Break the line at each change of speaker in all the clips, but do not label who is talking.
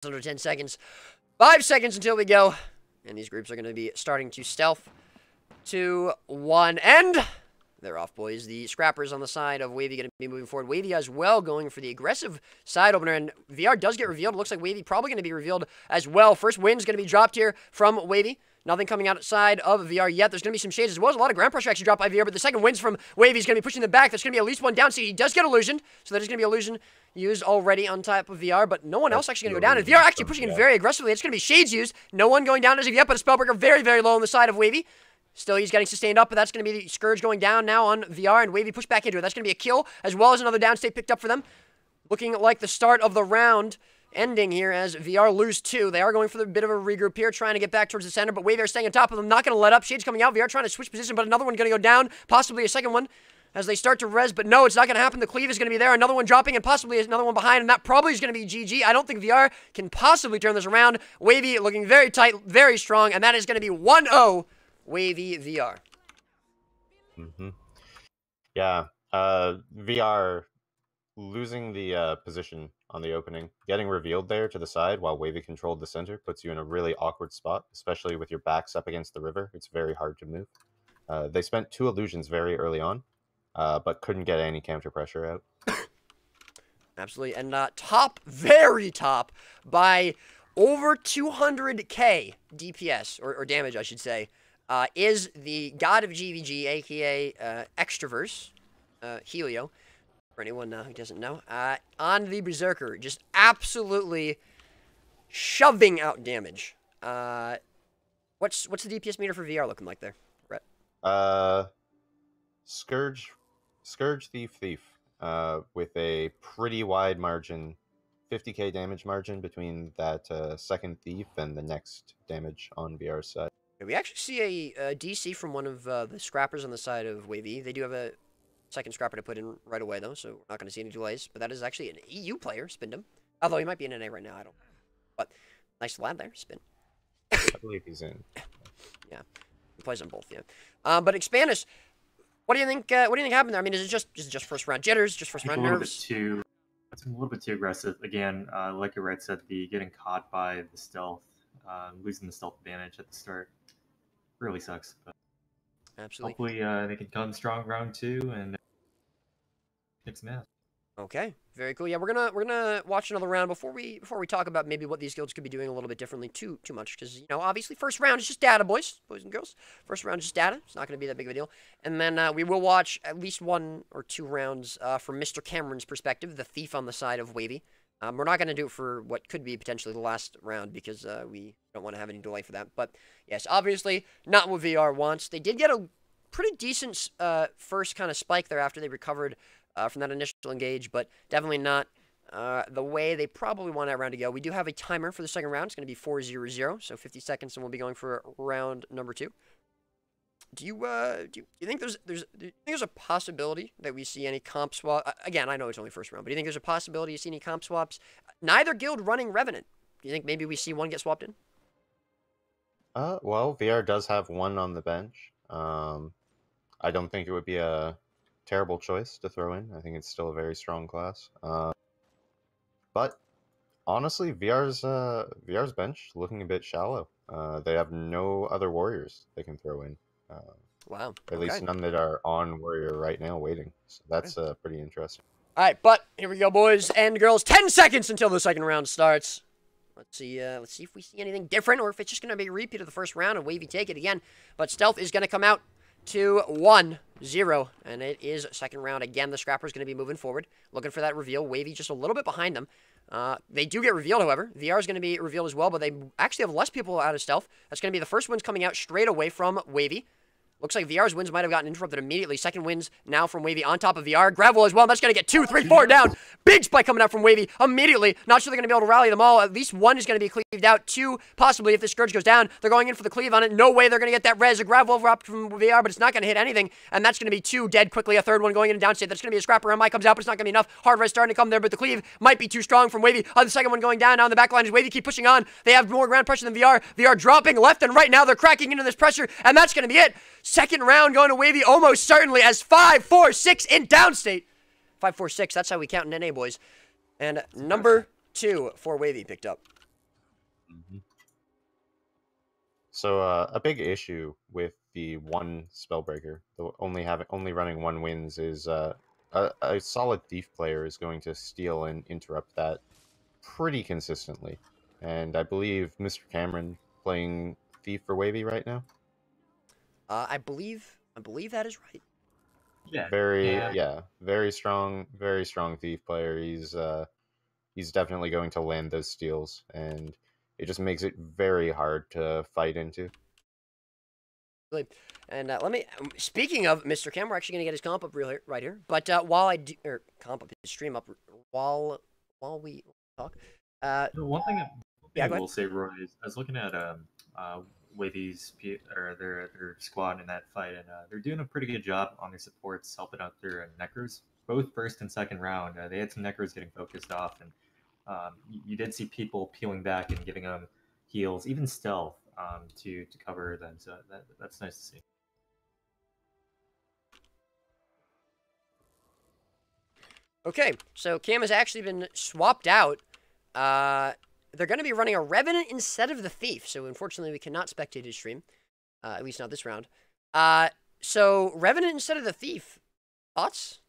Under 10 seconds. 5 seconds until we go. And these groups are going to be starting to stealth. 2, 1, and they're off, boys. The scrappers on the side of Wavy going to be moving forward. Wavy as well going for the aggressive side opener, and VR does get revealed. It looks like Wavy probably going to be revealed as well. First win's going to be dropped here from Wavy. Nothing coming outside of VR yet. There's going to be some shades as well as a lot of ground pressure actually dropped by VR, but the second wins from Wavy is going to be pushing them back. There's going to be at least one down, so he does get illusioned. So there's going to be illusion used already on top of VR, but no one else actually going to go down. And VR actually pushing in very aggressively. It's going to be shades used. No one going down as of yet, but a Spellbreaker very, very low on the side of Wavy. Still, he's getting sustained up, but that's going to be the Scourge going down now on VR, and Wavy pushed back into it. That's going to be a kill, as well as another downstate picked up for them. Looking like the start of the round ending here as VR lose 2. They are going for a bit of a regroup here, trying to get back towards the center, but Wavy are staying on top of them, not going to let up. Shades coming out, VR trying to switch position, but another one going to go down, possibly a second one as they start to res, but no, it's not going to happen. The cleave is going to be there, another one dropping, and possibly another one behind, and that probably is going to be GG. I don't think VR can possibly turn this around. Wavy looking very tight, very strong, and that is going to be 1-0 Wavy VR.
Yeah, VR losing the position on the opening, getting revealed there to the side while Wavy controlled the center puts you in a really awkward spot, especially with your backs up against the river. It's very hard to move. They spent 2 illusions very early on, but couldn't get any counter pressure out.
Absolutely, and top, very top, by over 200k DPS, or damage, I should say, is the god of GVG, aka Extraverse, Helio, for anyone who doesn't know, on the Berserker, just absolutely shoving out damage. What's the DPS meter for VR looking like there, Brett?
Scourge Thief, with a pretty wide margin, 50k damage margin between that second Thief and the next damage on VR's side.
We actually see a DC from one of the scrappers on the side of Wavy. They do have a second scrapper to put in right away, though, so we're not going to see any delays. But that is actually an EU player, Spindom. Although he might be in NA right now, I don't know. But nice lad there, Spin.
I believe he's in.
Yeah, he plays on both, yeah. But Expandus, what do you think? What do you think happened there? I mean, is it just first round jitters, just first round nerves?
It's a little bit too aggressive. Again, like your Red said, the getting caught by the stealth, losing the stealth advantage at the start, really sucks. But
absolutely.
Hopefully, they can come strong round 2 and kick some ass.
Okay, very cool. Yeah, we're gonna watch another round before we talk about maybe what these guilds could be doing a little bit differently too much, because you know obviously first round is just data, boys and girls. First round is just data. It's not gonna be that big of a deal. And then we will watch at least 1 or 2 rounds from Mr. Cameron's perspective, the Thief on the side of Wavy. We're not gonna do it for what could be potentially the last round because we don't want to have any delay for that. But yes, obviously not what VR wants. They did get a pretty decent first kind of spike there after they recovered from that initial engage, but definitely not the way they probably want that round to go. We do have a timer for the second round. It's going to be 4:00, so 50 seconds, and we'll be going for round number 2. Do you think there's a possibility that we see any comp swap? Again, I know it's only first round, but do you think there's a possibility you see any comp swaps? Neither guild running Revenant. Do you think maybe we see one get swapped in?
Well, VR does have 1 on the bench. I don't think it would be a terrible choice to throw in. I think it's still a very strong class. But honestly, VR's bench looking a bit shallow. They have no other warriors they can throw in.
Wow.
At least none that are on warrior right now waiting. So that's pretty interesting.
All right, but here we go, boys and girls. 10 seconds until the second round starts. Let's see if we see anything different, or if it's just going to be a repeat of the first round and Wavy take it again. But Stealth is going to come out to 1-0, and it is second round again. The Scrapper's going to be moving forward, looking for that reveal. Wavy just a little bit behind them. They do get revealed, however. VR is going to be revealed as well, but they actually have less people out of Stealth. That's going to be the first wins coming out straight away from Wavy. Looks like VR's wins might have gotten interrupted immediately. Second wins now from Wavy on top of VR. Gravel as well. That's going to get 2, 3, 4 down. Big spike coming out from Wavy immediately. Not sure they're going to be able to rally them all. At least 1 is going to be cleaved out. 2, possibly, if the Scourge goes down, they're going in for the cleave on it. No way they're going to get that res. A Gravel overwrapped from VR, but it's not going to hit anything. And that's going to be 2 dead quickly. A third one going in and downstate. That's going to be a Scrapper. MI comes out, but it's not going to be enough. Hard res starting to come there, but the cleave might be too strong from Wavy. The second one going down now in the back line is Wavy. Keep pushing on. They have more ground pressure than VR. VR dropping left and right now. They're cracking into this pressure, and that's going to be it. Second round going to Wavy almost certainly as 5-4-6 in downstate. 5-4-6, that's how we count in NA, boys. And number 2 for Wavy picked up.
So a big issue with the one spellbreaker, the only running one wins, is a solid thief player is going to steal and interrupt that pretty consistently. And I believe Mr. Cameron playing thief for Wavy right now.
I believe that is right.
Yeah.
Very strong thief player. He's definitely going to land those steals, and it just makes it very hard to fight into.
And let me. Speaking of Mr. Cam, we're actually gonna get his comp up right here. But while I do, or comp up his stream up while we talk.
One thing
Yeah,
I
go
will say, Roy, is I was looking at Wavy's or their squad in that fight, and they're doing a pretty good job on their supports, helping out their necros. Both first and second round, they had some necros getting focused off, and you did see people peeling back and giving them heals, even stealth, to cover them. So that's nice to see.
Okay, so Cam has actually been swapped out. They're going to be running a Revenant instead of the Thief, so unfortunately we cannot spectate his stream, at least not this round. So Revenant instead of the Thief. Thoughts?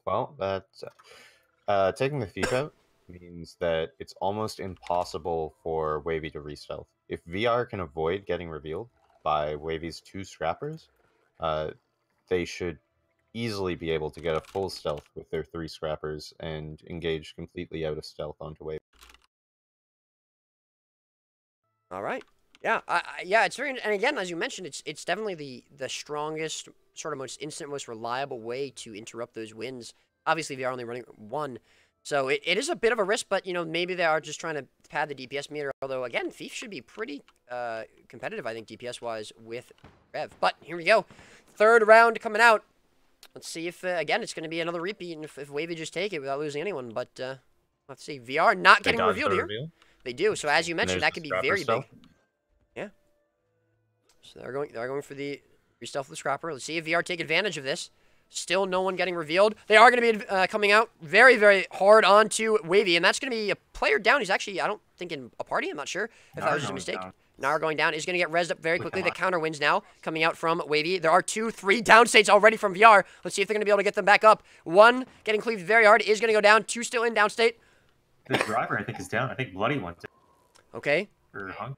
Well, that's taking the thief out means that it's almost impossible for Wavy to re-stealth. If VR can avoid getting revealed by Wavy's 2 scrappers, they should easily be able to get a full stealth with their 3 scrappers and engage completely out of stealth onto Wavy.
All right. Yeah, yeah, it's very, and again, as you mentioned, it's definitely the strongest, sort of most instant, most reliable way to interrupt those wins. Obviously, they are only running one, so it is a bit of a risk, but, you know, maybe they are just trying to pad the DPS meter, although, again, Thief should be pretty competitive, I think, DPS-wise with Rev. But here we go. Third round coming out. Let's see if, again, it's going to be another repeat, and if Wavy just take it without losing anyone, but let's see. VR not getting revealed here. They do, so as you mentioned, that could be very big. Yeah. So they're going for the re-stealth of the scrapper. Let's see if VR take advantage of this. Still no one getting revealed. They are going to be coming out very, very hard onto Wavy, and that's going to be a player down. He's actually, I don't think, in a party. I'm not sure if that was just a mistake. Nara going down is going to get rezzed up very quickly. The counter wins now, coming out from Wavy. There are 2, 3 down states already from VR. Let's see if they're going to be able to get them back up. 1 getting cleaved very hard is going to go down. 2 still in downstate.
The driver, I think, is down. I think Bloody went down.
Okay.
Or hung.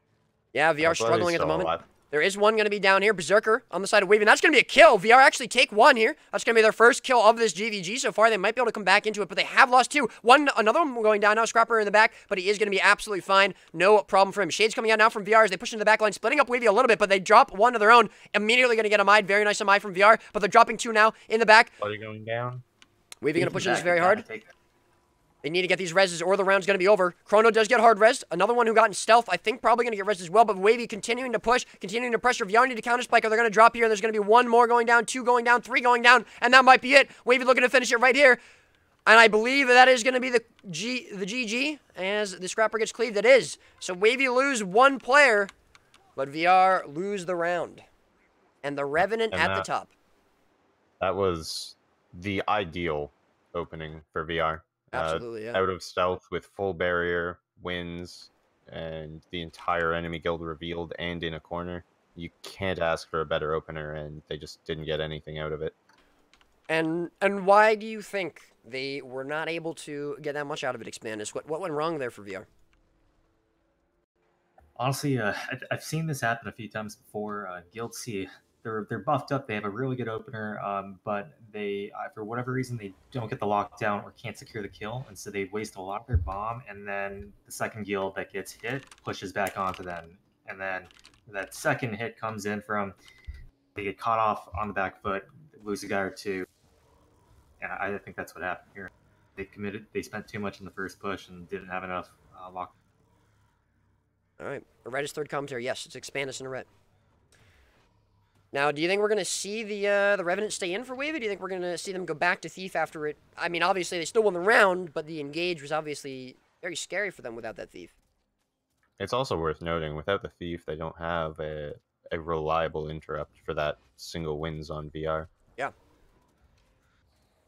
Yeah, VR struggling at the moment. There is 1 going to be down here. Berserker on the side of Wavy. And that's going to be a kill. VR actually take 1 here. That's going to be their first kill of this GVG so far. They might be able to come back into it, but they have lost 2. Another one going down now. Scrapper in the back, but he is going to be absolutely fine. No problem for him. Shades coming out now from VR as they push into the back line, splitting up Wavy a little bit, but they drop 1 of their own. Immediately going to get a Mide. Very nice Mide from VR, but they're dropping 2 now in the back.
Are you going down?
Wavy going to push this very hard. They need to get these reses or the round's going to be over. Chrono does get hard res. Another one who got in stealth, I think, probably going to get res as well. But Wavy continuing to push, continuing to pressure. VR need to counter spike, or they're going to drop here. And there's going to be 1 more going down, 2 going down, 3 going down. And that might be it. Wavy looking to finish it right here. And I believe that is going to be the GG as the scrapper gets cleaved. It is. So Wavy lose 1 player, but VR lose the round. And the Revenant at the top.
That was the ideal opening for VR.
Absolutely, yeah.
Out of stealth with full barrier, wins, and the entire enemy guild revealed and in a corner. You can't ask for a better opener, and they just didn't get anything out of it.
And why do you think they were not able to get that much out of it, Expandus? What went wrong there for VR?
Honestly, I've seen this happen a few times before. Guild C, they're buffed up. They have a really good opener, but they, for whatever reason, they don't get the lockdown or can't secure the kill, and so they waste a lot of their bomb. And then the second guild that gets hit pushes back onto them, and then that second hit comes in from they get caught off on the back foot, lose a guy or 2, and I think that's what happened here. They spent too much in the first push and didn't have enough lock.
All right, a red is third commentary. Yes, it's Expandus and a red. Now, do you think we're going to see the Revenant stay in for Wavy? Do you think we're going to see them go back to Thief after it? I mean, obviously, they still won the round, but the engage was obviously very scary for them without that Thief.
It's also worth noting, without the Thief, they don't have a reliable interrupt for that single wins on VR.
Yeah.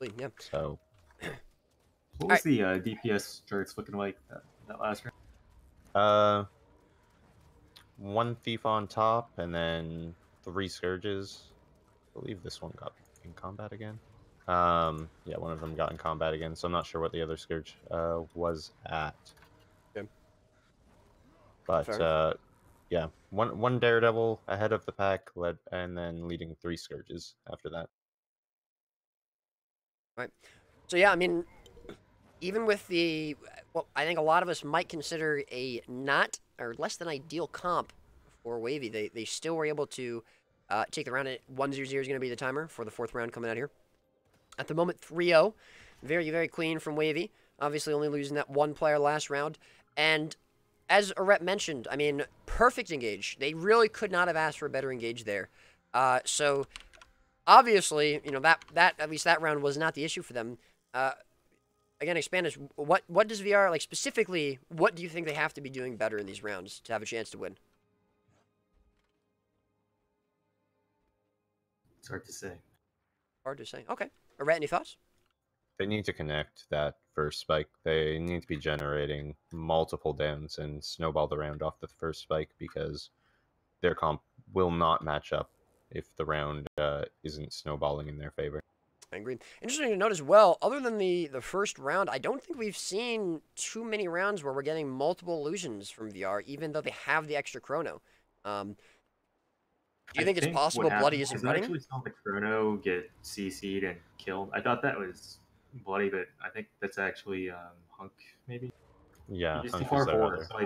Yeah.
So.
What was the DPS charts looking like that last round?
1 thief on top, and then 3 scourges. I believe this one got in combat again. Yeah, one of them got in combat again, so I'm not sure what the other scourge was at.
Okay.
But yeah, one daredevil ahead of the pack, and then leading 3 scourges after that.
Right. So yeah, I mean, even with the, well, I think a lot of us might consider a not or less than ideal comp for Wavy, they still were able to take the round at 1-0-0 is going to be the timer for the 4th round coming out here. At the moment, 3-0. Very, very clean from Wavy. Obviously only losing that 1 player last round. And as Arette mentioned, I mean, perfect engage. They really could not have asked for a better engage there. So obviously, you know, that at least that round was not the issue for them. Again, Expanders, what does VR, like, specifically, what do you think they have to be doing better in these rounds to have a chance to win?
It's hard to say.
Hard to say. Okay. Arette, any thoughts?
They need to connect that first spike. They need to be generating multiple downs and snowball the round off the first spike, because their comp will not match up if the round isn't snowballing in their favor.
I agree. Interesting to note as well, other than the first round, I don't think we've seen too many rounds where we're getting multiple illusions from VR, even though they have the extra chrono. Do you think it's possible Bloody isn't running?
I actually saw the chrono get CC'd and killed. I thought that was Bloody, but I think that's actually Hunk, maybe?
Yeah,
he's too far forward. So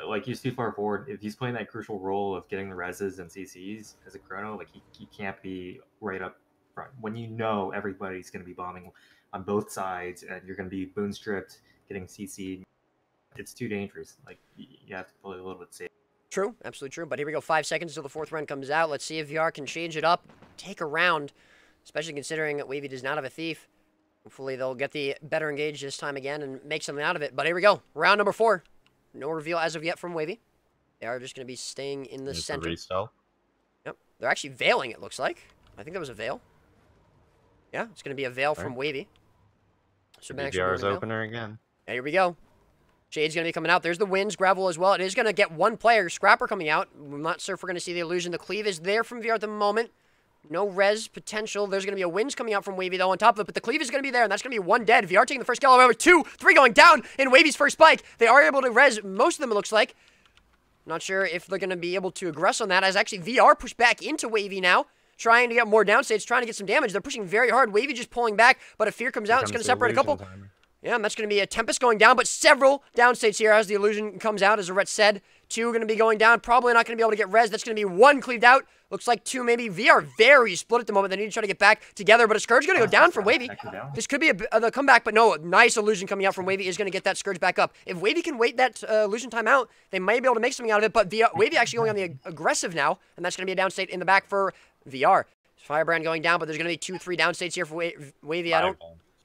like he's too far forward. If he's playing that crucial role of getting the reses and CCs as a chrono, like he can't be right up front. When you know everybody's going to be bombing on both sides and you're going to be boon stripped, getting CC'd, it's too dangerous. Like, you have to play a little bit safe.
True, absolutely true. But here we go, 5 seconds until the 4th round comes out. Let's see if VR can change it up, take a round, especially considering that Wavy does not have a thief. Hopefully they'll get the better engage this time again and make something out of it. But here we go, round number 4. No reveal as of yet from Wavy. They are just going to be staying in the center. Yep, they're actually veiling, it looks like. I think that was a veil. Yeah, it's going to be a veil from Wavy.
So VR's opener again.
Yeah, here we go. Shade's going to be coming out. There's the winds, gravel as well. It is going to get 1 player, Scrapper, coming out. I'm not sure if we're going to see the illusion. The cleave is there from VR at the moment. No res potential. There's going to be a winds coming out from Wavy, though, on top of it. But the cleave is going to be there, and that's going to be 1 dead. VR taking the first kill. Over 2, 3 going down in Wavy's first spike. They are able to res most of them, it looks like. Not sure if they're going to be able to aggress on that, as actually VR pushed back into Wavy now, trying to get more downstates, trying to get some damage. They're pushing very hard. Wavy just pulling back, but if Fear comes out, it's going to separate a couple. Yeah, and that's going to be a Tempest going down, but several downstates here as the illusion comes out, as Arette said. 2 going to be going down. Probably not going to be able to get res. That's going to be 1 cleaved out. Looks like 2 maybe. VR very split at the moment. They need to try to get back together, but a Scourge going to go down from Wavy. This could be the comeback, but no, nice illusion coming out from Wavy is going to get that Scourge back up. If Wavy can wait that illusion time out, they might be able to make something out of it, but Wavy actually going on the aggressive now, and that's going to be a downstate in the back for VR. Firebrand going down, but there's going to be 2-3 downstates here for Wavy. I don't...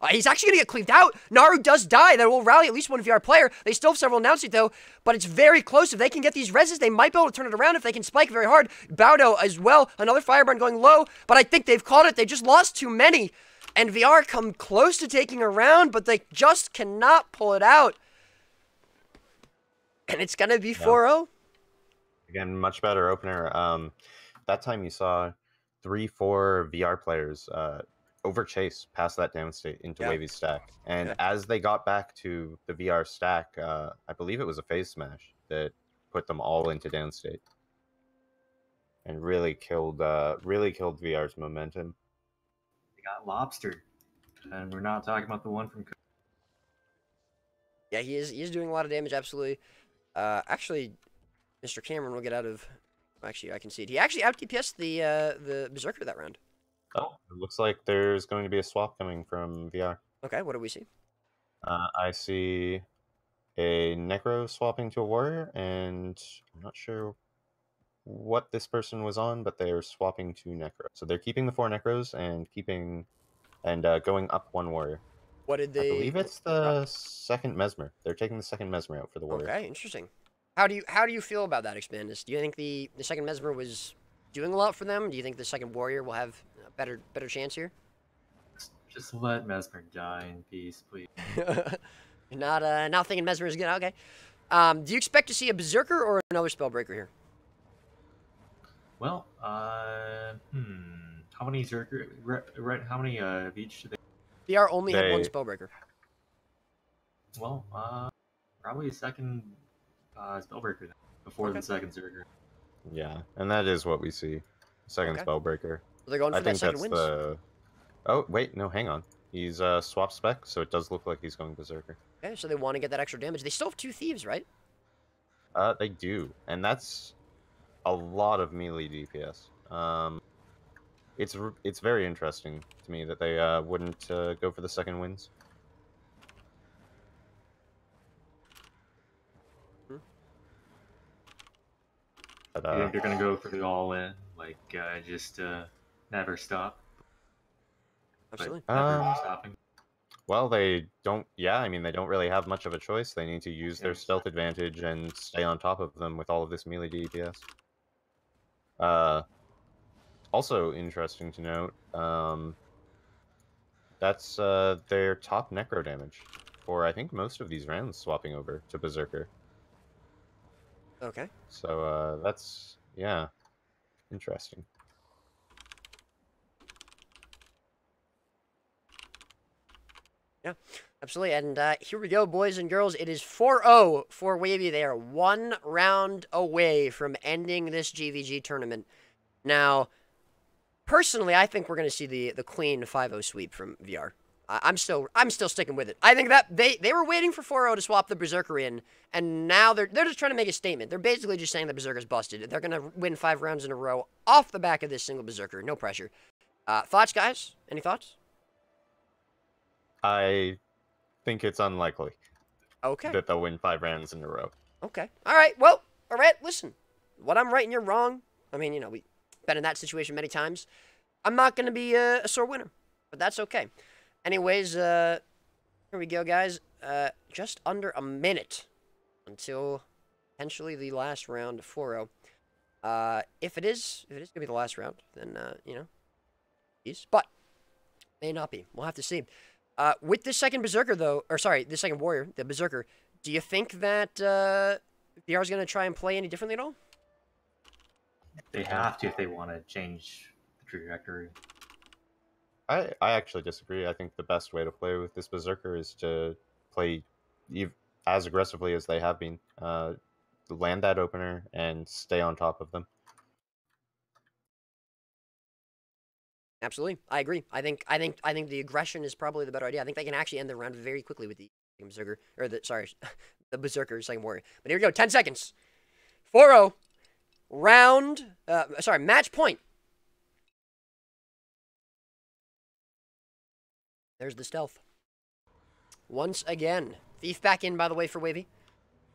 he's actually going to get cleaved out. Naru does die. That will rally at least 1 VR player. They still have several announced it, though, but it's very close. If they can get these reses, they might be able to turn it around if they can spike very hard. Baudo as well. Another Firebrand going low, but I think they've caught it. They just lost too many, and VR come close to taking a round, but they just cannot pull it out. And it's going to be 4-0.
Again, much better opener. That time you saw 3-4 VR players overchase past that downstate into Wavy's stack. And as they got back to the VR stack, I believe it was a phase smash that put them all into downstate. And really killed VR's momentum.
They got lobstered. And we're not talking about the one from...
Yeah, he is doing a lot of damage, absolutely. Actually, Mr. Cameron will get out of... Actually, I can see it. He actually out-DPS'd the Berserker that round.
Oh, it looks like there's going to be a swap coming from VR.
Okay, what do we see?
I see a Necro swapping to a Warrior, and I'm not sure what this person was on, but they're swapping to Necro. So they're keeping the 4 Necros and going up 1 Warrior.
What did they...
I believe it's the second Mesmer. They're taking the second Mesmer out for the Warrior.
Okay, interesting. How do you feel about that, Expandus? Do you think the second Mesmer was doing a lot for them? Do you think the second Warrior will have a better chance here?
Just let Mesmer die in peace, please.
Not thinking Mesmer is good. Okay. Do you expect to see a Berserker or another Spellbreaker here?
Well, how many Zerker? Right, how many of each do they?
VR only had one
They-
Spellbreaker.
Well, probably a second Spellbreaker then, before
Okay.
the second Zerker.
Yeah, and that is what we see. Second
Okay.
Spellbreaker.
So they're going for
I
that
think
second
that's
wins.
the. Oh wait, no, hang on. He's swapped spec, so it does look like he's going Berserker.
Okay, so they want to get that extra damage. They still have 2 Thieves, right?
They do, and that's a lot of melee DPS. It's very interesting to me that they wouldn't go for the second wins.
Hmm.
But,
You think they're gonna go for the all-in, like just never stop?
Absolutely.
But never stopping.
well, they don't. Yeah, I mean, they don't really have much of a choice. They need to use their
Yeah.
stealth advantage and stay on top of them with all of this melee DPS. Also interesting to note, that's their top necro damage for I think most of these rounds swapping over to Berserker.
Okay.
So that's yeah, interesting.
Yeah, absolutely. And here we go, boys and girls. It is 4-0 for Wavy. They are 1 round away from ending this GVG tournament. Now, personally, I think we're going to see the clean 5-0 sweep from VR. I'm still sticking with it. I think that they were waiting for 4-0 to swap the Berserker in, and now they're just trying to make a statement. They're basically just saying the Berserker's busted. They're going to win 5 rounds in a row off the back of this single Berserker. No pressure. Thoughts, guys? Any thoughts?
I think it's unlikely
Okay.
that they'll win 5 rounds in a row.
Okay. All right. Well, all right. Listen, what I'm right and you're wrong. I mean, you know, we've been in that situation many times. I'm not going to be a sore winner, but that's okay. Anyways, here we go, guys. Just under a minute until potentially the last round of 4-0. If it is going to be the last round, then, you know, geez. But may not be. We'll have to see. With this second Berserker, though, or sorry, this second Warrior, the Berserker, do you think that VR is going to try and play any differently at all?
They have to if they want to change the trajectory.
I actually disagree. I think the best way to play with this Berserker is to play as aggressively as they have been. Land that opener and stay on top of them.
Absolutely, I agree. I think the aggression is probably the better idea. I think they can actually end the round very quickly with the Berserker, or the Berserker second Warrior. But here we go, 10 seconds. 4-0, round, match point. There's the stealth. Once again, Thief back in, by the way, for Wavy.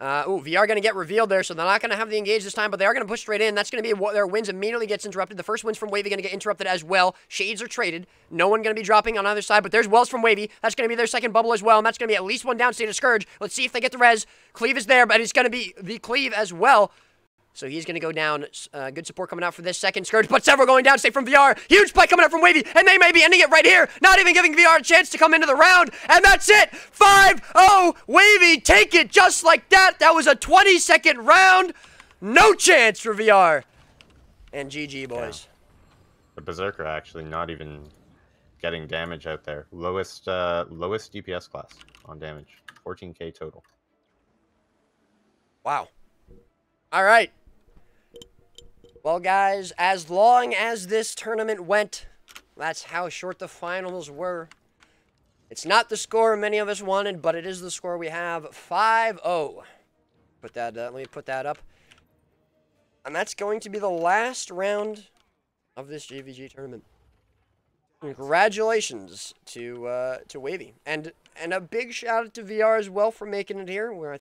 VR going to get revealed there, so they're not going to have the engage this time, but they are going to push straight in. That's going to be their wins immediately gets interrupted. The first wins from Wavy going to get interrupted as well. Shades are traded. No one going to be dropping on either side, but there's Wells from Wavy. That's going to be their second bubble as well, and that's going to be at least one downstate of Scourge. Let's see if they get the res. Cleave is there, but it's going to be the Cleave as well. So he's going to go down. Good support coming out for this second Scourge, but several going down state from VR. Huge spike coming out from Wavy, and they may be ending it right here. Not even giving VR a chance to come into the round, and that's it. 5-0, Wavy, take it just like that. That was a 20-second round. No chance for VR. And GG, boys.
Yeah. The Berserker actually not even getting damage out there. Lowest DPS class on damage. 14k total.
Wow. All right. Well, guys, as long as this tournament went, that's how short the finals were. It's not the score many of us wanted, but it is the score we have. 5-0. Let me put that up. And that's going to be the last round of this GVG tournament. Congratulations to Wavy. And a big shout out to VR as well for making it here. Where